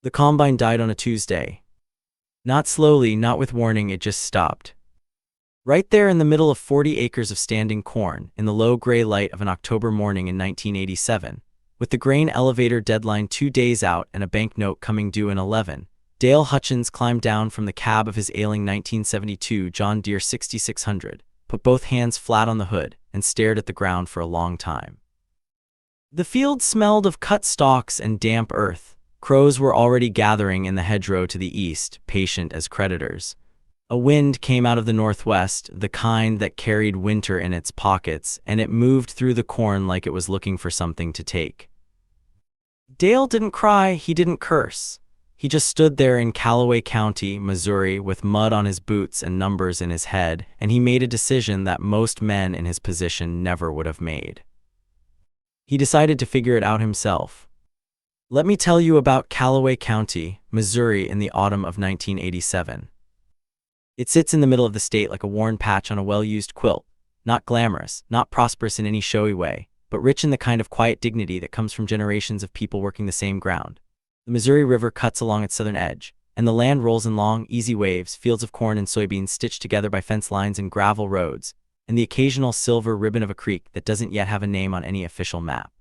The combine died on a Tuesday. Not slowly, not with warning, it just stopped. Right there in the middle of 40 acres of standing corn, in the low gray light of an October morning in 1987, with the grain elevator deadline 2 days out and a banknote coming due in 11, Dale Hutchins climbed down from the cab of his ailing 1972 John Deere 6600, put both hands flat on the hood, and stared at the ground for a long time. The field smelled of cut stalks and damp earth. Crows were already gathering in the hedgerow to the east, patient as creditors. A wind came out of the northwest, the kind that carried winter in its pockets, and it moved through the corn like it was looking for something to take. Dale didn't cry, he didn't curse. He just stood there in Callaway County, Missouri, with mud on his boots and numbers in his head, and he made a decision that most men in his position never would have made. He decided to figure it out himself. Let me tell you about Callaway County, Missouri in the autumn of 1987. It sits in the middle of the state like a worn patch on a well-used quilt, not glamorous, not prosperous in any showy way, but rich in the kind of quiet dignity that comes from generations of people working the same ground. The Missouri River cuts along its southern edge, and the land rolls in long, easy waves, fields of corn and soybeans stitched together by fence lines and gravel roads, and the occasional silver ribbon of a creek that doesn't yet have a name on any official map.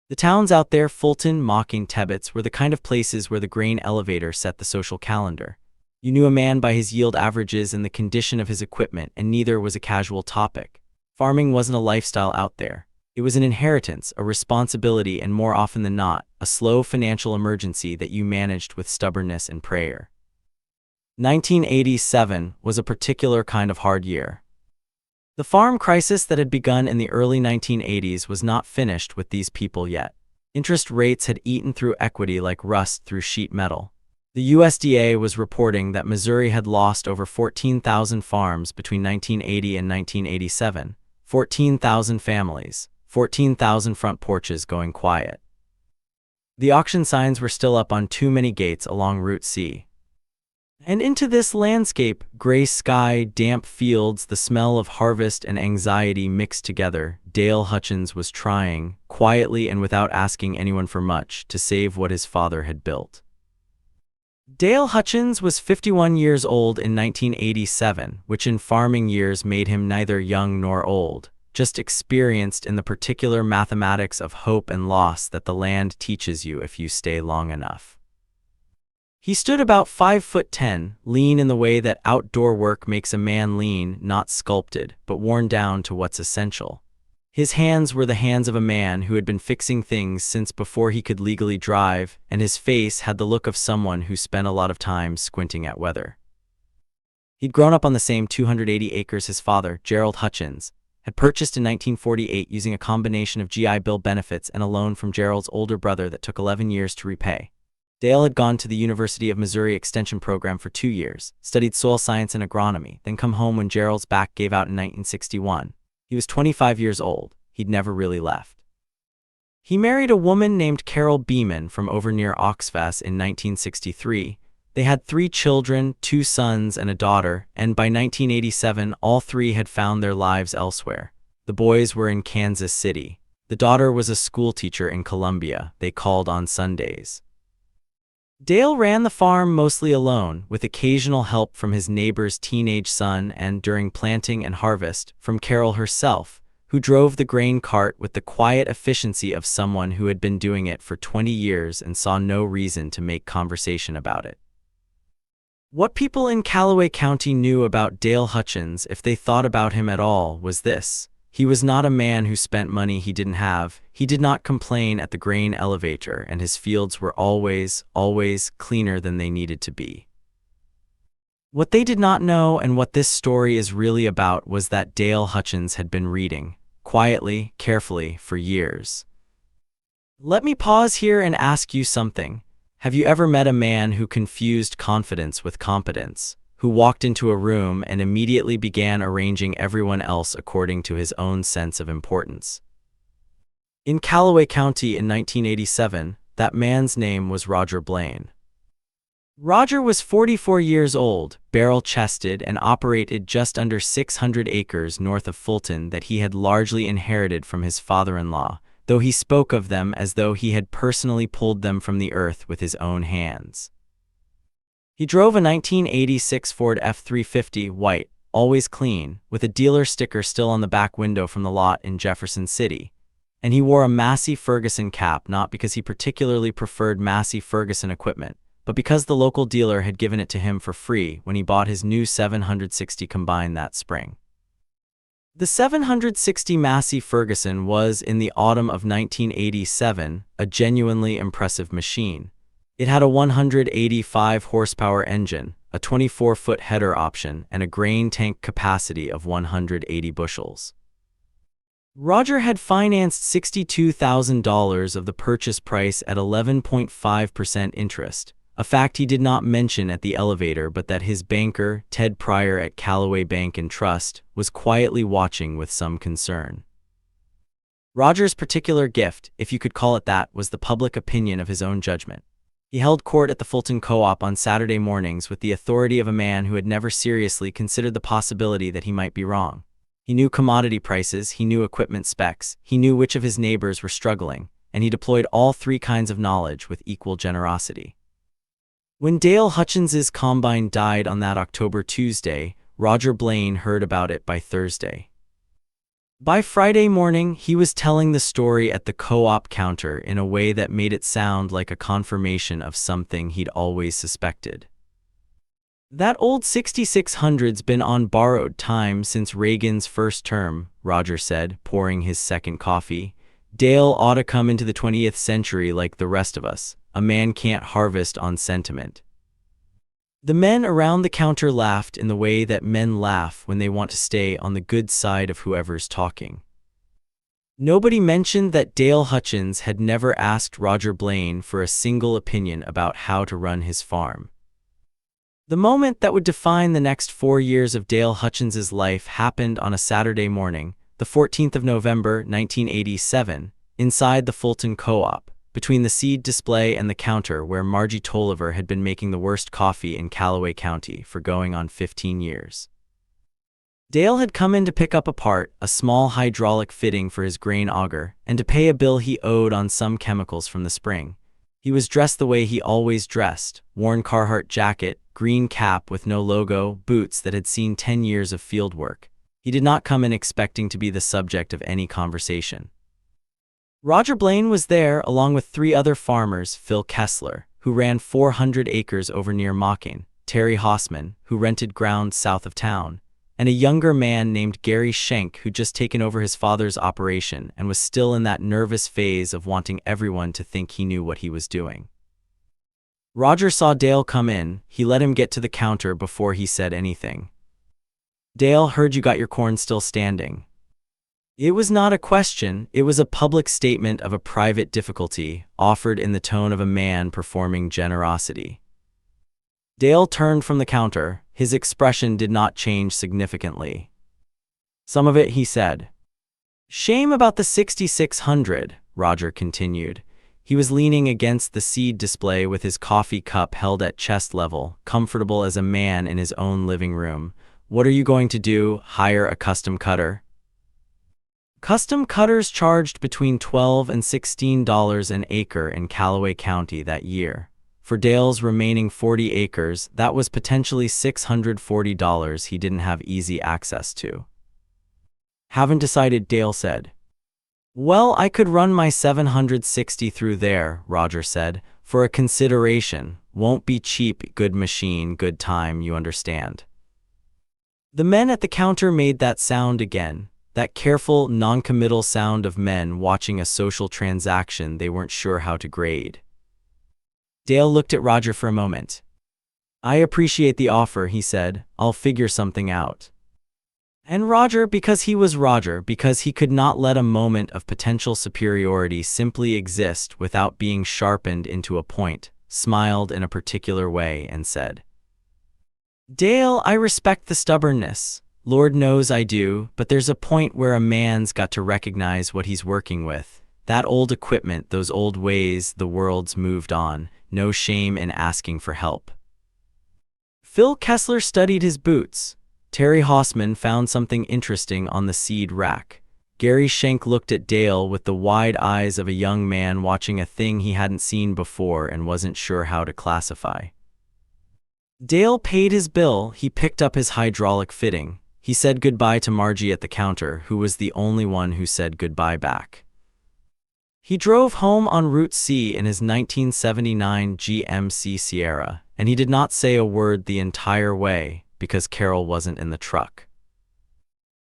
The towns out there, Fulton, Mocking, Tebbets, were the kind of places where the grain elevator set the social calendar. You knew a man by his yield averages and the condition of his equipment, and neither was a casual topic. Farming wasn't a lifestyle out there. It was an inheritance, a responsibility, and more often than not, a slow financial emergency that you managed with stubbornness and prayer. 1987 was a particular kind of hard year. The farm crisis that had begun in the early 1980s was not finished with these people yet. Interest rates had eaten through equity like rust through sheet metal. The USDA was reporting that Missouri had lost over 14,000 farms between 1980 and 1987, 14,000 families, 14,000 front porches going quiet. The auction signs were still up on too many gates along Route C. And into this landscape, gray sky, damp fields, the smell of harvest and anxiety mixed together, Dale Hutchins was trying, quietly and without asking anyone for much, to save what his father had built. Dale Hutchins was 51 years old in 1987, which in farming years made him neither young nor old, just experienced in the particular mathematics of hope and loss that the land teaches you if you stay long enough. He stood about 5'10", lean in the way that outdoor work makes a man lean, not sculpted, but worn down to what's essential. His hands were the hands of a man who had been fixing things since before he could legally drive, and his face had the look of someone who spent a lot of time squinting at weather. He'd grown up on the same 280 acres his father, Gerald Hutchins, had purchased in 1948 using a combination of GI Bill benefits and a loan from Gerald's older brother that took 11 years to repay. Dale had gone to the University of Missouri Extension program for 2 years, studied soil science and agronomy, then come home when Gerald's back gave out in 1961. He was 25 years old. He'd never really left. He married a woman named Carol Beeman from over near Oxfast in 1963. They had 3 children, 2 sons and a daughter, and by 1987 all 3 had found their lives elsewhere. The boys were in Kansas City. The daughter was a schoolteacher in Columbia. They called on Sundays. Dale ran the farm mostly alone, with occasional help from his neighbor's teenage son and, during planting and harvest, from Carol herself, who drove the grain cart with the quiet efficiency of someone who had been doing it for 20 years and saw no reason to make conversation about it. What people in Callaway County knew about Dale Hutchins, if they thought about him at all, was this. He was not a man who spent money he didn't have. He did not complain at the grain elevator, and his fields were always cleaner than they needed to be. What they did not know, and what this story is really about, was that Dale Hutchins had been reading, quietly, carefully, for years. Let me pause here and ask you something. Have you ever met a man who confused confidence with competence, who walked into a room and immediately began arranging everyone else according to his own sense of importance? In Callaway County in 1987, that man's name was Roger Blaine. Roger was 44 years old, barrel-chested, and operated just under 600 acres north of Fulton that he had largely inherited from his father-in-law, though he spoke of them as though he had personally pulled them from the earth with his own hands. He drove a 1986 Ford F-350 white, always clean, with a dealer sticker still on the back window from the lot in Jefferson City. And he wore a Massey Ferguson cap not because he particularly preferred Massey Ferguson equipment, but because the local dealer had given it to him for free when he bought his new 760 combine that spring. The 760 Massey Ferguson was, in the autumn of 1987, a genuinely impressive machine. It had a 185 horsepower engine, a 24-foot header option, and a grain tank capacity of 180 bushels. Roger had financed $62,000 of the purchase price at 11.5% interest, a fact he did not mention at the elevator, but that his banker, Ted Pryor at Callaway Bank and Trust, was quietly watching with some concern. Roger's particular gift, if you could call it that, was the public opinion of his own judgment. He held court at the Fulton Co-op on Saturday mornings with the authority of a man who had never seriously considered the possibility that he might be wrong. He knew commodity prices, he knew equipment specs, he knew which of his neighbors were struggling, and he deployed all three kinds of knowledge with equal generosity. When Dale Hutchins's combine died on that October Tuesday, Roger Blaine heard about it by Thursday. By Friday morning, he was telling the story at the co-op counter in a way that made it sound like a confirmation of something he'd always suspected. That old 6600's been on borrowed time since Reagan's first term, Roger said, pouring his second coffee. Dale ought to come into the 20th century like the rest of us. A man can't harvest on sentiment. The men around the counter laughed in the way that men laugh when they want to stay on the good side of whoever's talking. Nobody mentioned that Dale Hutchins had never asked Roger Blaine for a single opinion about how to run his farm. The moment that would define the next 4 years of Dale Hutchins's life happened on a Saturday morning, the 14th of November, 1987, inside the Fulton Co-op, between the seed display and the counter where Margie Tolliver had been making the worst coffee in Callaway County for going on 15 years. Dale had come in to pick up a part, a small hydraulic fitting for his grain auger, and to pay a bill he owed on some chemicals from the spring. He was dressed the way he always dressed, worn Carhartt jacket, green cap with no logo, boots that had seen 10 years of field work. He did not come in expecting to be the subject of any conversation. Roger Blaine was there along with 3 other farmers, Phil Kessler, who ran 400 acres over near Mocking, Terry Hossman, who rented ground south of town, and a younger man named Gary Schenk who'd just taken over his father's operation and was still in that nervous phase of wanting everyone to think he knew what he was doing. Roger saw Dale come in. He let him get to the counter before he said anything. "Dale, heard you got your corn still standing." It was not a question, it was a public statement of a private difficulty, offered in the tone of a man performing generosity. Dale turned from the counter. His expression did not change significantly. "Some of it," he said. "Shame about the 6600, Roger continued. He was leaning against the seed display with his coffee cup held at chest level, comfortable as a man in his own living room. "What are you going to do, hire a custom cutter?" Custom cutters charged between $12 and $16 an acre in Callaway County that year. For Dale's remaining 40 acres, that was potentially $640 he didn't have easy access to. "Haven't decided," Dale said. "Well, I could run my 760 through there," Roger said, "for a consideration. Won't be cheap, good machine, good time, you understand." The men at the counter made that sound again, that careful, non-committal sound of men watching a social transaction they weren't sure how to grade. Dale looked at Roger for a moment. "I appreciate the offer," he said. "I'll figure something out." And Roger, because he was Roger, because he could not let a moment of potential superiority simply exist without being sharpened into a point, smiled in a particular way and said, "Dale, I respect the stubbornness. Lord knows I do, but there's a point where a man's got to recognize what he's working with. That old equipment, those old ways, the world's moved on. No shame in asking for help." Phil Kessler studied his boots. Terry Hossman found something interesting on the seed rack. Gary Schenk looked at Dale with the wide eyes of a young man watching a thing he hadn't seen before and wasn't sure how to classify. Dale paid his bill. He picked up his hydraulic fitting. He said goodbye to Margie at the counter, who was the only one who said goodbye back. He drove home on Route C in his 1979 GMC Sierra, and he did not say a word the entire way because Carol wasn't in the truck.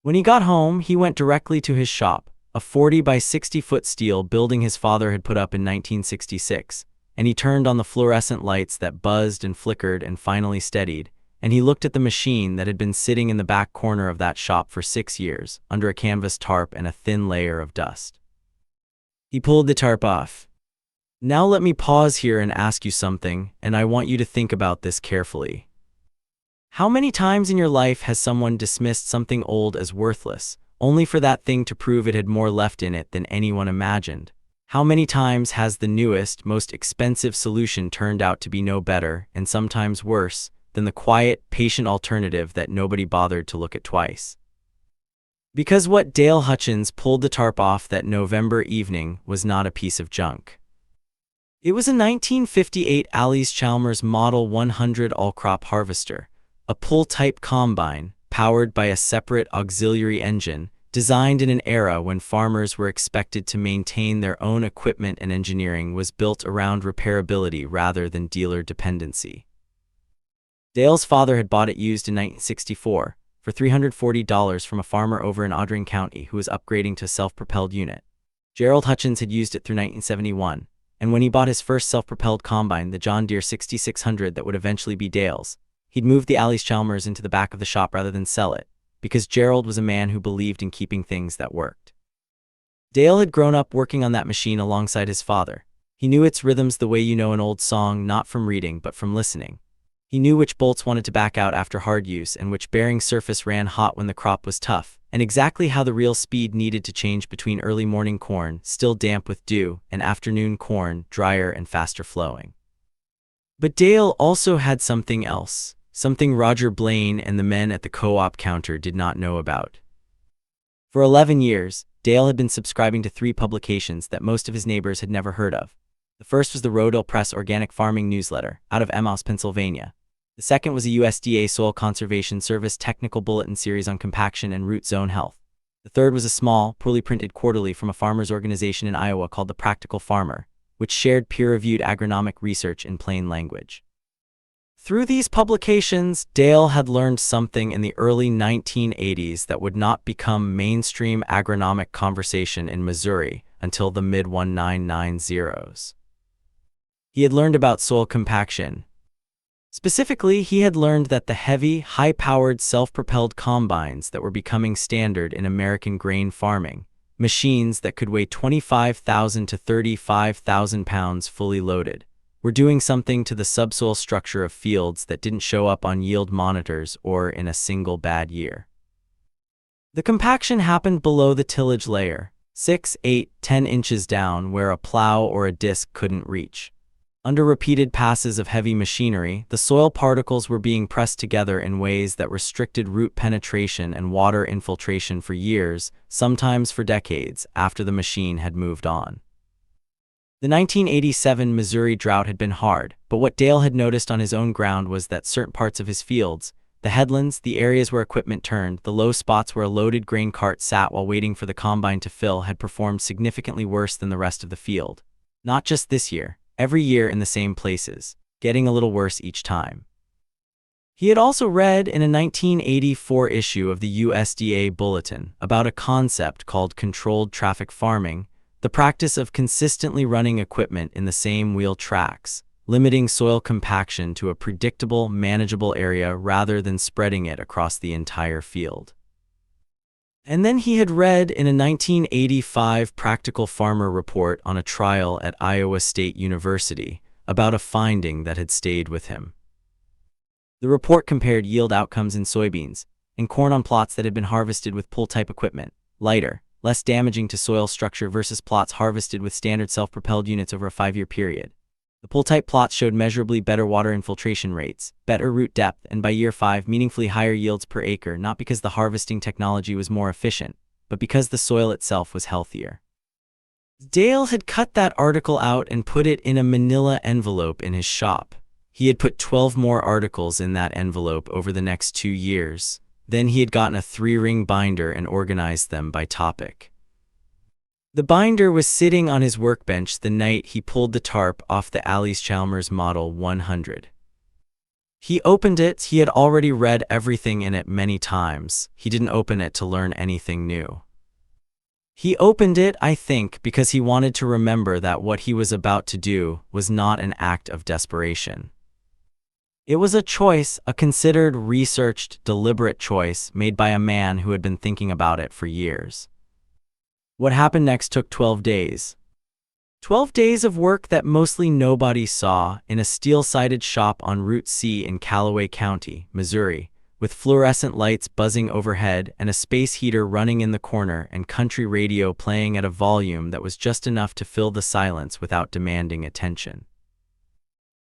When he got home, he went directly to his shop, a 40 by 60-foot steel building his father had put up in 1966, and he turned on the fluorescent lights that buzzed and flickered and finally steadied, and he looked at the machine that had been sitting in the back corner of that shop for 6 years, under a canvas tarp and a thin layer of dust. He pulled the tarp off. Now let me pause here and ask you something, and I want you to think about this carefully. How many times in your life has someone dismissed something old as worthless, only for that thing to prove it had more left in it than anyone imagined? How many times has the newest, most expensive solution turned out to be no better, and sometimes worse, than the quiet, patient alternative that nobody bothered to look at twice? Because what Dale Hutchins pulled the tarp off that November evening was not a piece of junk. It was a 1958 Allis-Chalmers Model 100 all-crop harvester, a pull-type combine, powered by a separate auxiliary engine, designed in an era when farmers were expected to maintain their own equipment and engineering was built around repairability rather than dealer dependency. Dale's father had bought it used in 1964, for $340 from a farmer over in Audrain County who was upgrading to a self-propelled unit. Gerald Hutchins had used it through 1971, and when he bought his first self-propelled combine, the John Deere 6600 that would eventually be Dale's, he'd moved the Allis-Chalmers into the back of the shop rather than sell it, because Gerald was a man who believed in keeping things that worked. Dale had grown up working on that machine alongside his father. He knew its rhythms the way you know an old song, not from reading but from listening. He knew which bolts wanted to back out after hard use and which bearing surface ran hot when the crop was tough, and exactly how the reel speed needed to change between early morning corn, still damp with dew, and afternoon corn, drier and faster flowing. But Dale also had something else, something Roger Blaine and the men at the co-op counter did not know about. For 11 years, Dale had been subscribing to 3 publications that most of his neighbors had never heard of. The first was the Rodale Press Organic Farming Newsletter, out of Emmaus, Pennsylvania. The second was a USDA Soil Conservation Service technical bulletin series on compaction and root zone health. The third was a small, poorly printed quarterly from a farmers' organization in Iowa called The Practical Farmer, which shared peer-reviewed agronomic research in plain language. Through these publications, Dale had learned something in the early 1980s that would not become mainstream agronomic conversation in Missouri until the mid-1990s. He had learned about soil compaction. Specifically, he had learned that the heavy, high-powered self-propelled combines that were becoming standard in American grain farming, machines that could weigh 25,000 to 35,000 pounds fully loaded, were doing something to the subsoil structure of fields that didn't show up on yield monitors or in a single bad year. The compaction happened below the tillage layer, 6, 8, 10 inches down where a plow or a disc couldn't reach. Under repeated passes of heavy machinery, the soil particles were being pressed together in ways that restricted root penetration and water infiltration for years, sometimes for decades, after the machine had moved on. The 1987 Missouri drought had been hard, but what Dale had noticed on his own ground was that certain parts of his fields, the headlands, the areas where equipment turned, the low spots where a loaded grain cart sat while waiting for the combine to fill, had performed significantly worse than the rest of the field. Not just this year. Every year in the same places, getting a little worse each time. He had also read in a 1984 issue of the USDA Bulletin about a concept called controlled traffic farming, the practice of consistently running equipment in the same wheel tracks, limiting soil compaction to a predictable, manageable area rather than spreading it across the entire field. And then he had read in a 1985 Practical Farmer report on a trial at Iowa State University about a finding that had stayed with him. The report compared yield outcomes in soybeans and corn on plots that had been harvested with pull-type equipment, lighter, less damaging to soil structure versus plots harvested with standard self-propelled units over a 5-year period. The pull-type plots showed measurably better water infiltration rates, better root depth, and by year 5, meaningfully higher yields per acre, not because the harvesting technology was more efficient, but because the soil itself was healthier. Dale had cut that article out and put it in a manila envelope in his shop. He had put 12 more articles in that envelope over the next 2 years. Then he had gotten a 3-ring binder and organized them by topic. The binder was sitting on his workbench the night he pulled the tarp off the Allis-Chalmers Model 100. He opened it. He had already read everything in it many times. He didn't open it to learn anything new. He opened it, I think, because he wanted to remember that what he was about to do was not an act of desperation. It was a choice, a considered, researched, deliberate choice made by a man who had been thinking about it for years. What happened next took 12 days. 12 days of work that mostly nobody saw in a steel-sided shop on Route C in Callaway County, Missouri, with fluorescent lights buzzing overhead and a space heater running in the corner and country radio playing at a volume that was just enough to fill the silence without demanding attention.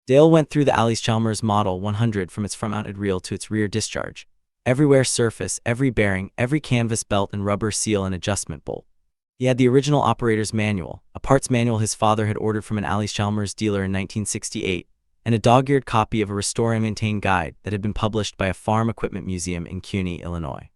Dale went through the Allis-Chalmers Model 100 from its front-mounted reel to its rear discharge. Everywhere surface, every bearing, every canvas belt and rubber seal and adjustment bolt. He had the original operator's manual, a parts manual his father had ordered from an Allis-Chalmers dealer in 1968, and a dog-eared copy of a Restore and Maintain guide that had been published by a farm equipment museum in CUNY, Illinois.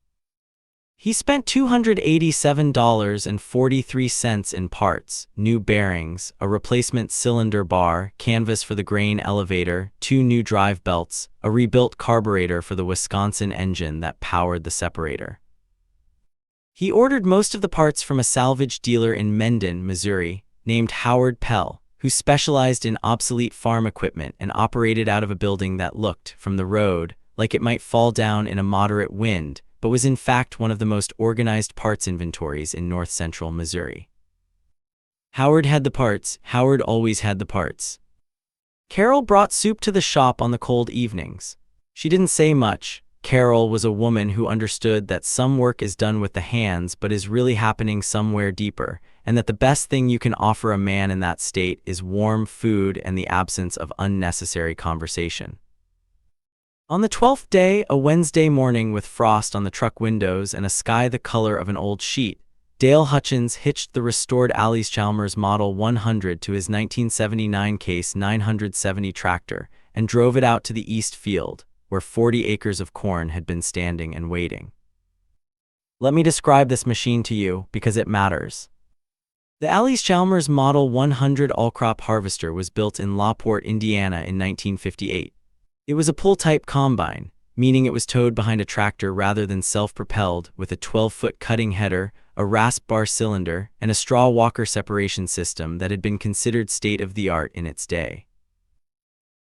He spent $287.43 in parts, new bearings, a replacement cylinder bar, canvas for the grain elevator, 2 new drive belts, a rebuilt carburetor for the Wisconsin engine that powered the separator. He ordered most of the parts from a salvage dealer in Mendon, Missouri, named Howard Pell, who specialized in obsolete farm equipment and operated out of a building that looked, from the road, like it might fall down in a moderate wind, but was in fact one of the most organized parts inventories in north-central Missouri. Howard had the parts. Howard always had the parts. Carol brought soup to the shop on the cold evenings. She didn't say much. Carol was a woman who understood that some work is done with the hands but is really happening somewhere deeper, and that the best thing you can offer a man in that state is warm food and the absence of unnecessary conversation. On the 12th day, a Wednesday morning with frost on the truck windows and a sky the color of an old sheet, Dale Hutchins hitched the restored Allis-Chalmers Model 100 to his 1979 Case 970 tractor and drove it out to the east field, where 40 acres of corn had been standing and waiting. Let me describe this machine to you, because it matters. The Allis-Chalmers Model 100 all-crop harvester was built in Lawport, Indiana in 1958. It was a pull-type combine, meaning it was towed behind a tractor rather than self-propelled, with a 12-foot cutting header, a rasp bar cylinder, and a straw walker separation system that had been considered state-of-the-art in its day.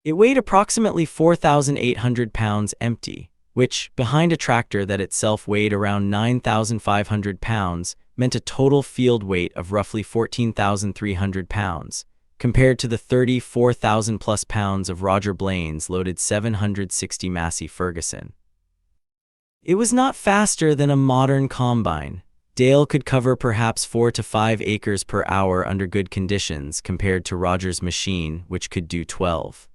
It weighed approximately 4,800 pounds empty, which, behind a tractor that itself weighed around 9,500 pounds, meant a total field weight of roughly 14,300 pounds, compared to the 34,000-plus pounds of Roger Blaine's loaded 760 Massey Ferguson. It was not faster than a modern combine. Dale could cover perhaps 4 to 5 acres per hour under good conditions compared to Roger's machine, which could do 12.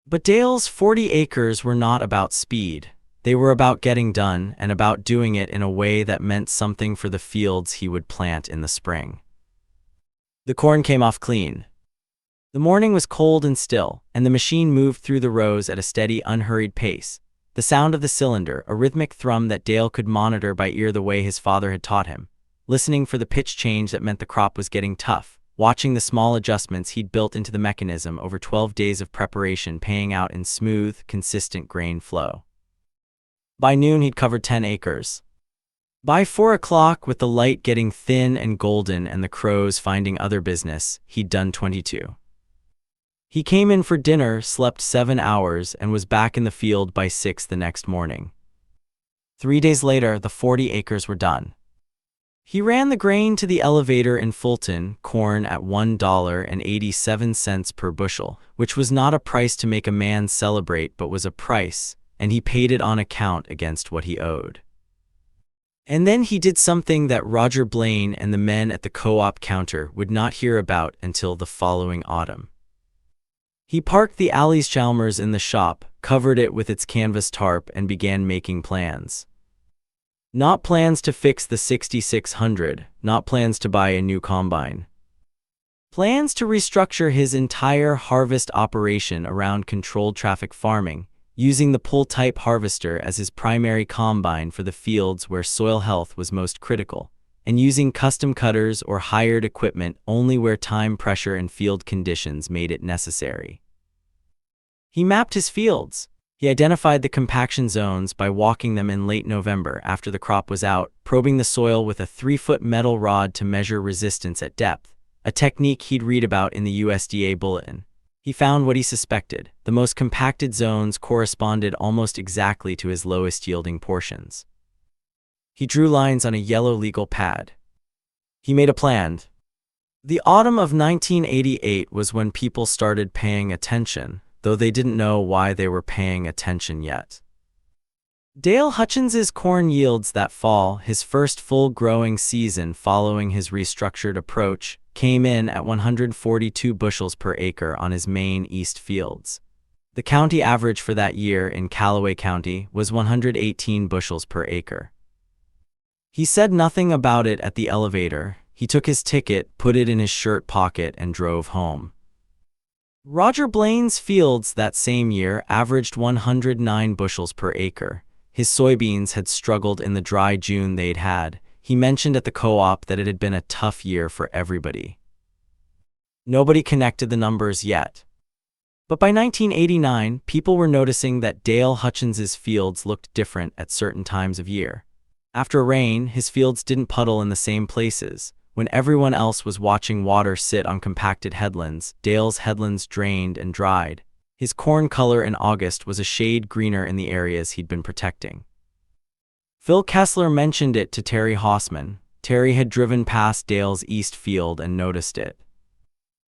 But Dale's 40 acres were not about speed. They were about getting done and about doing it in a way that meant something for the fields he would plant in the spring. The corn came off clean. The morning was cold and still, and the machine moved through the rows at a steady, unhurried pace. The sound of the cylinder, a rhythmic thrum that Dale could monitor by ear the way his father had taught him, listening for the pitch change that meant the crop was getting tough, watching the small adjustments he'd built into the mechanism over 12 days of preparation paying out in smooth, consistent grain flow. By noon he'd covered 10 acres. By 4 o'clock, with the light getting thin and golden and the crows finding other business, he'd done 22. He came in for dinner, slept 7 hours, and was back in the field by 6 the next morning. 3 days later, the 40 acres were done. He ran the grain to the elevator in Fulton, corn at $1.87 per bushel, which was not a price to make a man celebrate but was a price, and he paid it on account against what he owed. And then he did something that Roger Blaine and the men at the co-op counter would not hear about until the following autumn. He parked the Allis-Chalmers in the shop, covered it with its canvas tarp, and began making plans. Not plans to fix the 6600, not plans to buy a new combine. Plans to restructure his entire harvest operation around controlled traffic farming, using the pull-type harvester as his primary combine for the fields where soil health was most critical, and using custom cutters or hired equipment only where time pressure and field conditions made it necessary. He mapped his fields. He identified the compaction zones by walking them in late November after the crop was out, probing the soil with a 3-foot metal rod to measure resistance at depth, a technique he'd read about in the USDA bulletin. He found what he suspected. The most compacted zones corresponded almost exactly to his lowest yielding portions. He drew lines on a yellow legal pad. He made a plan. The autumn of 1988 was when people started paying attention, though they didn't know why they were paying attention yet. Dale Hutchins's corn yields that fall, his first full growing season following his restructured approach, came in at 142 bushels per acre on his main east fields. The county average for that year in Callaway County was 118 bushels per acre. He said nothing about it at the elevator. He took his ticket, put it in his shirt pocket, and drove home. Roger Blaine's fields that same year averaged 109 bushels per acre. His soybeans had struggled in the dry June they'd had. He mentioned at the co-op that it had been a tough year for everybody. Nobody connected the numbers yet. But by 1989, people were noticing that Dale Hutchins's fields looked different at certain times of year. After rain, his fields didn't puddle in the same places. When everyone else was watching water sit on compacted headlands, Dale's headlands drained and dried. His corn color in August was a shade greener in the areas he'd been protecting. Phil Kessler mentioned it to Terry Hausman. Terry had driven past Dale's east field and noticed it.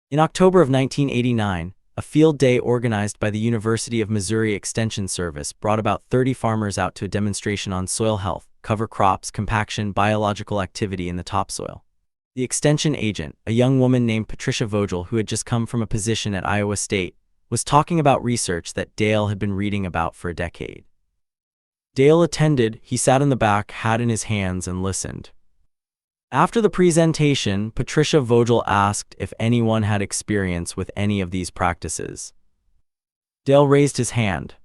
In October of 1989, a field day organized by the University of Missouri Extension Service brought about 30 farmers out to a demonstration on soil health, cover crops, compaction, biological activity in the topsoil. The extension agent, a young woman named Patricia Vogel who had just come from a position at Iowa State, was talking about research that Dale had been reading about for a decade. Dale attended. He sat in the back, hat in his hands, and listened. After the presentation, Patricia Vogel asked if anyone had experience with any of these practices. Dale raised his hand.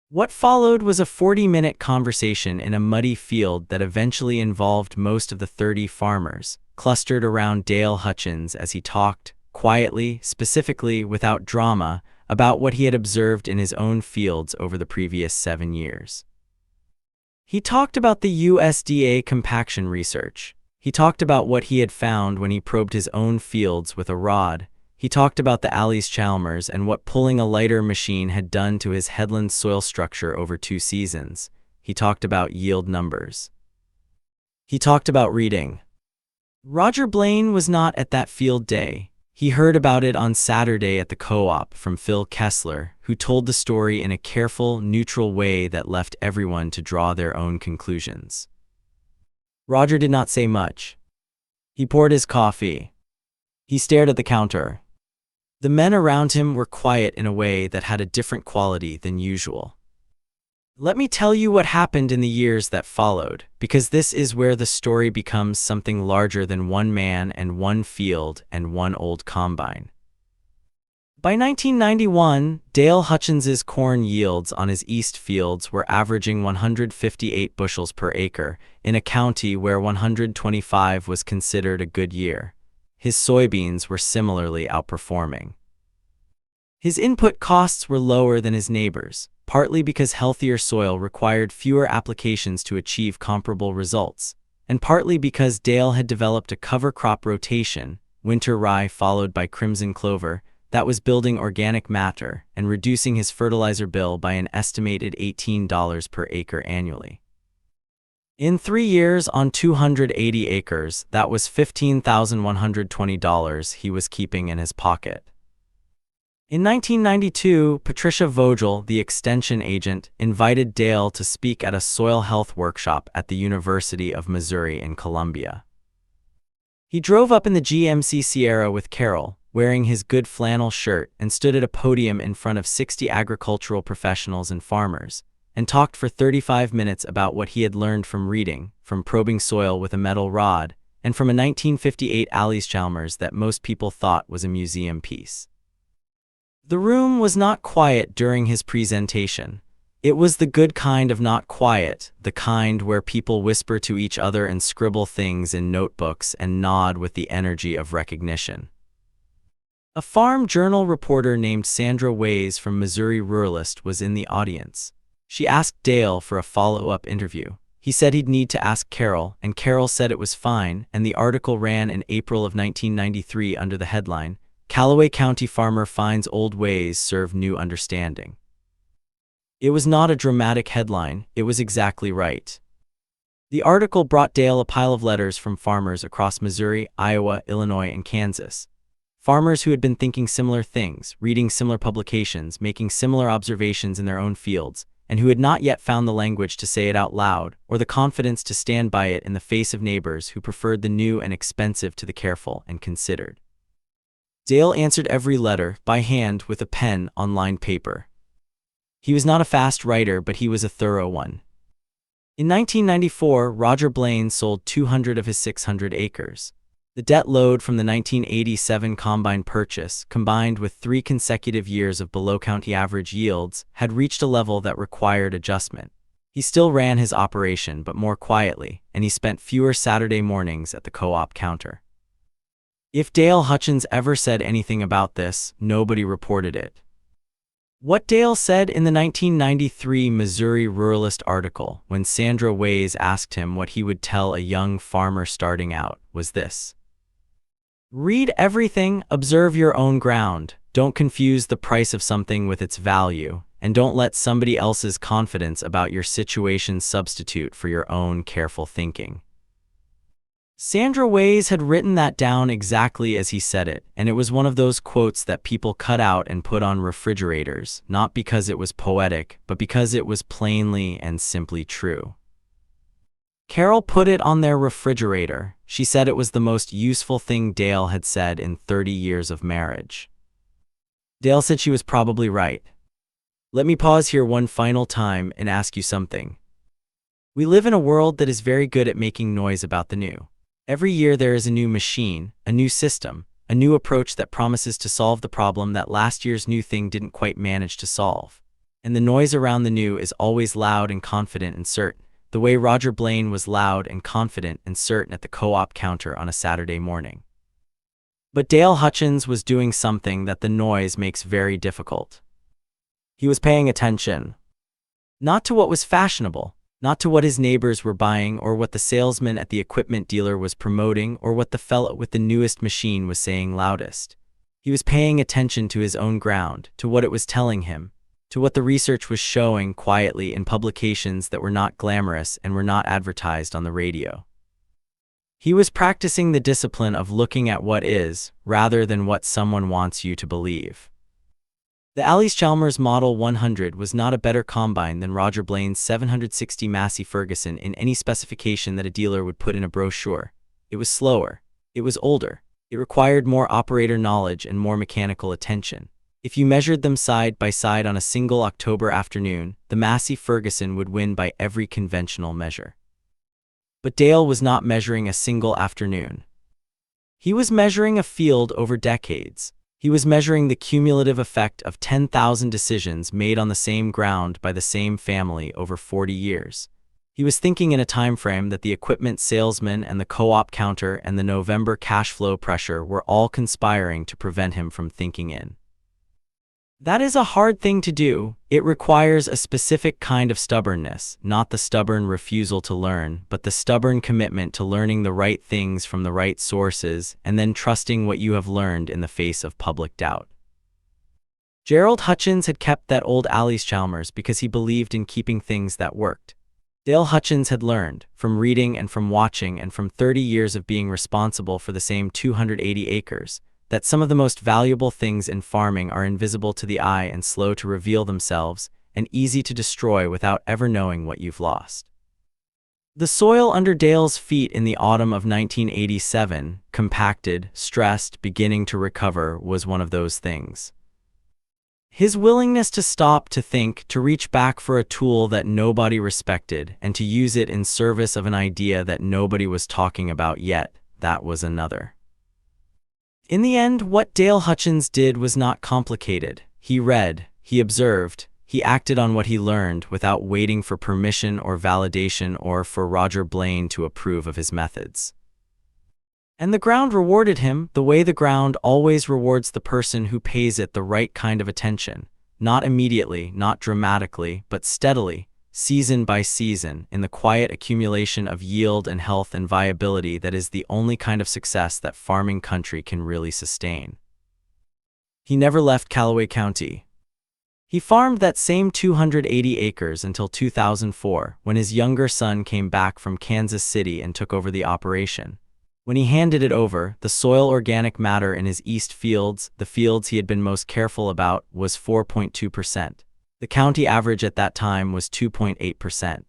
What followed was a 40-minute conversation in a muddy field that eventually involved most of the 30 farmers, clustered around Dale Hutchins as he talked, quietly, specifically, without drama, about what he had observed in his own fields over the previous 7 years. He talked about the USDA compaction research. He talked about what he had found when he probed his own fields with a rod. He talked about the Alley's Chalmers and what pulling a lighter machine had done to his headland soil structure over 2 seasons. He talked about yield numbers. He talked about reading. Roger Blaine was not at that field day. He heard about it on Saturday at the co-op from Phil Kessler, who told the story in a careful, neutral way that left everyone to draw their own conclusions. Roger did not say much. He poured his coffee. He stared at the counter. The men around him were quiet in a way that had a different quality than usual. Let me tell you what happened in the years that followed, because this is where the story becomes something larger than one man and one field and one old combine. By 1991, Dale Hutchins's corn yields on his east fields were averaging 158 bushels per acre, in a county where 125 was considered a good year. His soybeans were similarly outperforming. His input costs were lower than his neighbors, partly because healthier soil required fewer applications to achieve comparable results, and partly because Dale had developed a cover crop rotation, winter rye followed by crimson clover, that was building organic matter and reducing his fertilizer bill by an estimated $18 per acre annually. In 3 years on 280 acres, that was $15,120 he was keeping in his pocket. In 1992, Patricia Vogel, the extension agent, invited Dale to speak at a soil health workshop at the University of Missouri in Columbia. He drove up in the GMC Sierra with Carol, wearing his good flannel shirt, and stood at a podium in front of 60 agricultural professionals and farmers. and talked for 35 minutes about what he had learned from reading, from probing soil with a metal rod, and from a 1958 Allis-Chalmers that most people thought was a museum piece. The room was not quiet during his presentation. It was the good kind of not quiet, the kind where people whisper to each other and scribble things in notebooks and nod with the energy of recognition. A Farm Journal reporter named Sandra Ways from Missouri Ruralist was in the audience. She asked Dale for a follow-up interview. He said he'd need to ask Carol, and Carol said it was fine, and the article ran in April of 1993 under the headline, "Callaway County Farmer Finds Old Ways Serve New Understanding." It was not a dramatic headline, it was exactly right. The article brought Dale a pile of letters from farmers across Missouri, Iowa, Illinois, and Kansas. Farmers who had been thinking similar things, reading similar publications, making similar observations in their own fields, and who had not yet found the language to say it out loud, or the confidence to stand by it in the face of neighbors who preferred the new and expensive to the careful and considered. Dale answered every letter, by hand, with a pen on lined paper. He was not a fast writer, but he was a thorough one. In 1994, Roger Blaine sold 200 of his 600 acres. The debt load from the 1987 combine purchase, combined with 3 consecutive years of below-county average yields, had reached a level that required adjustment. He still ran his operation, but more quietly, and he spent fewer Saturday mornings at the co-op counter. If Dale Hutchins ever said anything about this, nobody reported it. What Dale said in the 1993 Missouri Ruralist article, when Sandra Ways asked him what he would tell a young farmer starting out, was this: "Read everything, observe your own ground, don't confuse the price of something with its value, and don't let somebody else's confidence about your situation substitute for your own careful thinking." Sandra Ways had written that down exactly as he said it, and it was one of those quotes that people cut out and put on refrigerators, not because it was poetic, but because it was plainly and simply true. Carol put it on their refrigerator. She said it was the most useful thing Dale had said in 30 years of marriage. Dale said she was probably right. Let me pause here one final time and ask you something. We live in a world that is very good at making noise about the new. Every year there is a new machine, a new system, a new approach that promises to solve the problem that last year's new thing didn't quite manage to solve. And the noise around the new is always loud and confident and certain, the way Roger Blaine was loud and confident and certain at the co-op counter on a Saturday morning. But Dale Hutchins was doing something that the noise makes very difficult. He was paying attention. Not to what was fashionable, not to what his neighbors were buying or what the salesman at the equipment dealer was promoting or what the fellow with the newest machine was saying loudest. He was paying attention to his own ground, to what it was telling him, to what the research was showing quietly in publications that were not glamorous and were not advertised on the radio. He was practicing the discipline of looking at what is, rather than what someone wants you to believe. The Allis-Chalmers Model 100 was not a better combine than Roger Blaine's 760 Massey Ferguson in any specification that a dealer would put in a brochure. It was slower. It was older. It required more operator knowledge and more mechanical attention. If you measured them side by side on a single October afternoon, the Massey Ferguson would win by every conventional measure. But Dale was not measuring a single afternoon. He was measuring a field over decades. He was measuring the cumulative effect of 10,000 decisions made on the same ground by the same family over 40 years. He was thinking in a time frame that the equipment salesman and the co-op counter and the November cash flow pressure were all conspiring to prevent him from thinking in. That is a hard thing to do. It requires a specific kind of stubbornness, not the stubborn refusal to learn, but the stubborn commitment to learning the right things from the right sources and then trusting what you have learned in the face of public doubt. Gerald Hutchins had kept that old Allis-Chalmers because he believed in keeping things that worked. Dale Hutchins had learned, from reading and from watching and from 30 years of being responsible for the same 280 acres, that some of the most valuable things in farming are invisible to the eye and slow to reveal themselves, and easy to destroy without ever knowing what you've lost. The soil under Dale's feet in the autumn of 1987, compacted, stressed, beginning to recover, was one of those things. His willingness to stop, to think, to reach back for a tool that nobody respected, and to use it in service of an idea that nobody was talking about yet, that was another. In the end, what Dale Hutchins did was not complicated. He read, he observed, he acted on what he learned without waiting for permission or validation or for Roger Blaine to approve of his methods. And the ground rewarded him the way the ground always rewards the person who pays it the right kind of attention, not immediately, not dramatically, but steadily, season by season, in the quiet accumulation of yield and health and viability that is the only kind of success that farming country can really sustain. He never left Callaway County. He farmed that same 280 acres until 2004, when his younger son came back from Kansas City and took over the operation. When he handed it over, the soil organic matter in his east fields, the fields he had been most careful about, was 4.2%. The county average at that time was 2.8%.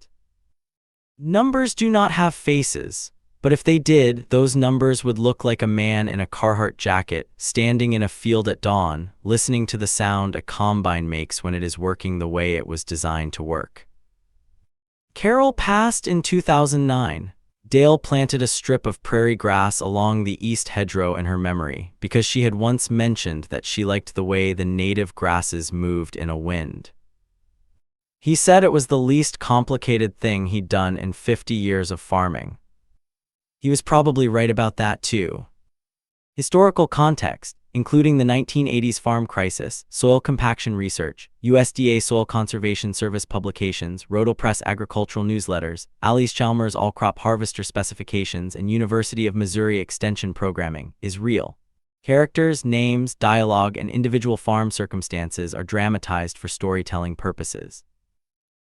Numbers do not have faces, but if they did, those numbers would look like a man in a Carhartt jacket, standing in a field at dawn, listening to the sound a combine makes when it is working the way it was designed to work. Carol passed in 2009. Dale planted a strip of prairie grass along the east hedgerow in her memory, because she had once mentioned that she liked the way the native grasses moved in a wind. He said it was the least complicated thing he'd done in 50 years of farming. He was probably right about that too. Historical context, including the 1980s farm crisis, soil compaction research, USDA Soil Conservation Service publications, Rotopress agricultural newsletters, Alice Chalmers all-crop harvester specifications, and University of Missouri extension programming, is real. Characters, names, dialogue, and individual farm circumstances are dramatized for storytelling purposes.